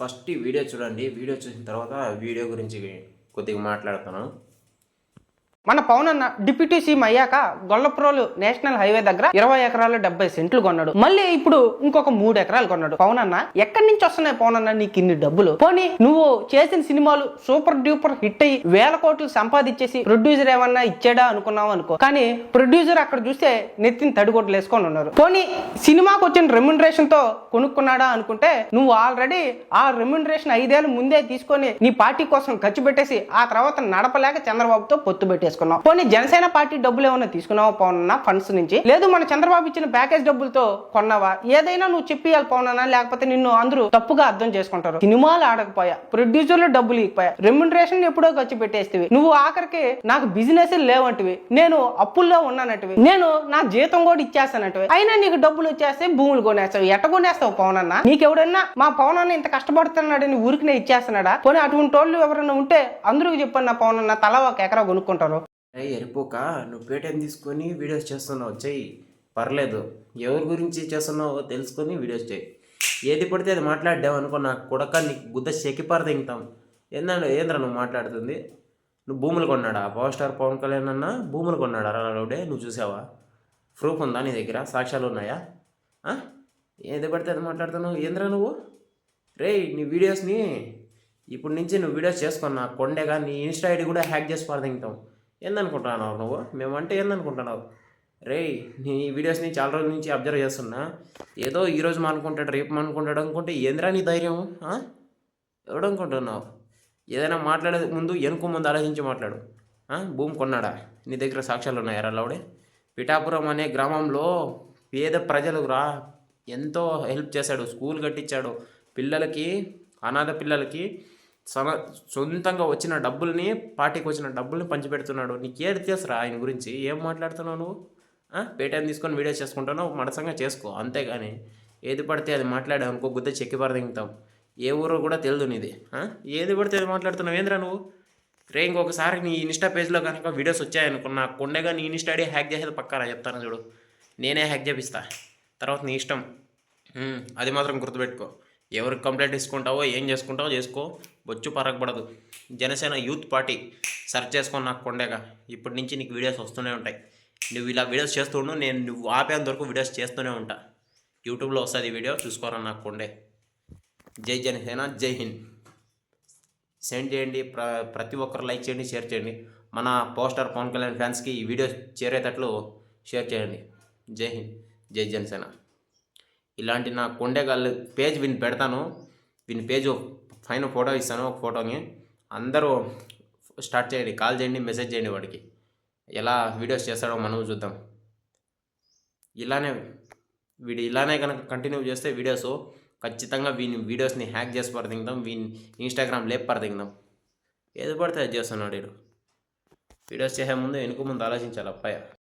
First ఈ video చూడండి. Video చూసిన తర్వాత వీడియో గురించి కొద్దిగా మాట్లాడతాను. మన పవన్ అన్న డిప్యూటీ సీఎం అయ్యాక గొల్లప్రోలు నేషనల్ హైవే దగ్గర 20 ఎకరాలు 70 సెంట్లు కొన్నాడు. మళ్ళీ ఇప్పుడు ఇంకొక 3 ఎకరాలు కొన్నాడు. పవన్ అన్న ఎక్కడి నుంచి వస్తున్నాయి పవన్ అన్న నీకు ఇన్ని డబ్బులు? పోనీ నువ్వు చేసిన సినిమాలు సూపర్ డ్యూపర్ హిట్ అయ్యి 1000 కోట్లు సంపాదించేసి ప్రొడ్యూసర్ ఏమన్నా ఇచ్చాడా అనుకున్నావు అనుకో, కానీ ప్రొడ్యూసర్ అక్కడ చూస్తే నెత్తిని తడిగొడ్లు వేసుకొని ఉన్నారు. పోనీ సినిమాకి వచ్చిన రెమ్యునరేషన్ తో కొనుక్కున్నాడా అనుకుంటే నువ్వు ఆల్రెడీ ఆ రెమ్యునరేషన్ 5 ఏళ్ళ ముందే తీసుకొని నీ పార్టీ కోసం ఖర్చు పెట్టేసి ఆ తర్వాత నడపలేక చంద్రబాబుతో పొత్తు పెట్టేసి పోనీ జనసేన పార్టీ డబ్బులు ఏమన్నా తీసుకున్నావా పవన్ అన్న ఫండ్స్ నుంచి? లేదు మన చంద్రబాబు ఇచ్చిన ప్యాకేజ్ డబ్బులతో కొన్నావా? ఏదైనా నువ్వు చెప్పియాలి పవన్ అన్న, లేకపోతే నిన్ను అందరూ తప్పుగా అర్థం చేసుకుంటారు. సినిమాలు ఆడకపోయా, ప్రొడ్యూసర్లు డబ్బులు ఇకపోయా, రెమ్యునరేషన్ ఎప్పుడో ఖర్చు పెట్టేస్తేవి, నువ్వు ఆఖరికి నాకు బిజినెస్ లేవంటివి, నేను అప్పుల్లో ఉన్నానంటివి, నేను నా జీతం కూడా ఇచ్చేస్తానంటివి, అయినా నీకు డబ్బులు వచ్చేస్తే భూములు కొనేస్తావు. ఎట్ట కొనేస్తావు పవన్ అన్న? నీకెవడన్నా మా పవన్ అన్న ఇంత కష్టపడుతున్నాడని ఊరికినే ఇచ్చేస్తున్నాడా? పోనీ అటువంటి వాళ్ళు ఎవరైనా ఉంటే అందరూ చెప్పన్న పవన్ అన్న తల ఒక ఎకరా కొనుక్కుంటారు. ఎరిపోక నువ్వు పేటీఎం తీసుకొని వీడియోస్ చేస్తున్నావు, చెయ్యి, పర్లేదు. ఎవరి గురించి చేస్తున్నావో తెలుసుకొని వీడియోస్ చేయి. ఏది పడితే అది మాట్లాడావు అనుకో, నాకు కొడక నీకు గుద్ద చెక్కిపార దింగుతాం. ఏంద్రా నువ్వు మాట్లాడుతుంది? నువ్వు భూములు కొన్నాడా? పవర్ స్టార్ పవన్ కళ్యాణ్ అన్న భూములు కొన్నాడా? అలాడే నువ్వు చూసావా? ప్రూఫ్ ఉందా నీ దగ్గర? సాక్ష్యాలు ఉన్నాయా? ఏది పడితే అది మాట్లాడుతున్నావు ఏంద్రా నువ్వు? నీ వీడియోస్ని ఇప్పుడు నుంచి నువ్వు వీడియోస్ చేసుకున్నా కొండేగా నీ ఇన్స్టా ఐడి కూడా హ్యాక్ చేసి పారదింగుతాం. ఏందనుకుంటున్నావు నువ్వు? మేమంటే ఏందనుకుంటున్నావు? నీ వీడియోస్ని చాలా రోజుల నుంచి అబ్జర్వ్ చేస్తున్నా. ఏదో ఈరోజు అనుకుంటాడు, రేపు అనుకుంటాడు అనుకుంటే ఏంద్రా నీ ధైర్యం? ఎవడనుకుంటున్నావు? ఏదైనా మాట్లాడే ముందు వెనుక ముందు ఆలోచించి మాట్లాడు. భూమి కొన్నాడా? నీ దగ్గర సాక్ష్యాలు ఉన్నాయా? అలావుడే పిఠాపురం అనే గ్రామంలో పేద ప్రజలు ఎంతో హెల్ప్ చేశాడు. స్కూల్ కట్టించాడు. పిల్లలకి, అనాథ పిల్లలకి సొంతంగా వచ్చిన డబ్బుల్ని, పార్టీకి వచ్చిన డబ్బుల్ని పంచిపెడుతున్నాడు. నీకేది తెలుసురా ఆయన గురించి? ఏం మాట్లాడుతున్నావు నువ్వు? పేటీఎం తీసుకొని వీడియోస్ చేసుకుంటున్నావు, మనసంగా చేసుకో, అంతేగాని ఏది పడితే అది మాట్లాడావు అనుకో గుద్ద చెక్కి పరదింగుతాం. ఏ ఊరో కూడా తెలియదు నీది. ఏది పడితే అది మాట్లాడుతున్నావు ఏంద్రా నువ్వు? ఇంకొకసారి నీ ఇన్స్టా పేజ్లో కనుక వీడియోస్ వచ్చాయనుకో, నాకు కొండగా నీ ఇన్స్టా ఐడి హ్యాక్ చేసేది పక్కారా చెప్తాను చూడు. నేనే హ్యాక్ చేపిస్తా, తర్వాత నీ ఇష్టం. అది మాత్రం గుర్తుపెట్టుకో. ఎవరికి కంప్లైంట్ తీసుకుంటావో ఏం చేసుకుంటావో చేసుకో, బొచ్చు పరగబడదు. జనసేన యూత్ పార్టీ సెర్చ్ చేసుకొని నాకు కొండగా ఇప్పటి నుంచి నీకు వీడియోస్ వస్తూనే ఉంటాయి. నువ్వు ఇలా వీడియోస్ చేస్తూ ఉండు, నేను నువ్వు ఆపేంత వరకు వీడియోస్ చేస్తూనే ఉంటా. యూట్యూబ్లో వస్తుంది వీడియో, చూసుకోరా నాకు కొండే. జై జనసేన, జై హింద్. సెండ్ చేయండి, ప్రతి ఒక్కరు లైక్ చేయండి, షేర్ చేయండి. మన పోస్టర్ పవన్ కళ్యాణ్ ఫ్యాన్స్కి ఈ వీడియో చేరేటట్లు షేర్ చేయండి. జై హింద్, జై జనసేన. ఇలాంటి నా కొండేగాళ్ళు పేజ్ పెడతాను. పేజ్ పైన ఫోటో ఇస్తాను, ఒక ఫోటోని అందరూ స్టార్ట్ చేయండి, కాల్ చేయండి, మెసేజ్ చేయండి. వాడికి ఎలా వీడియోస్ చేస్తాడో మనం చూద్దాం. ఇలానే కనుక కంటిన్యూ చేస్తే వీడియోస్ ఖచ్చితంగా వీడియోస్ని హ్యాక్ చేసి పరదిందాం, ఇన్స్టాగ్రామ్ లేపు పరదిందాం. ఏది పడితే అది చేస్తున్నాడు వీడు. వీడియోస్ చేసే ముందు వెనుక ముందు ఆలోచించాలి అబ్బాయి.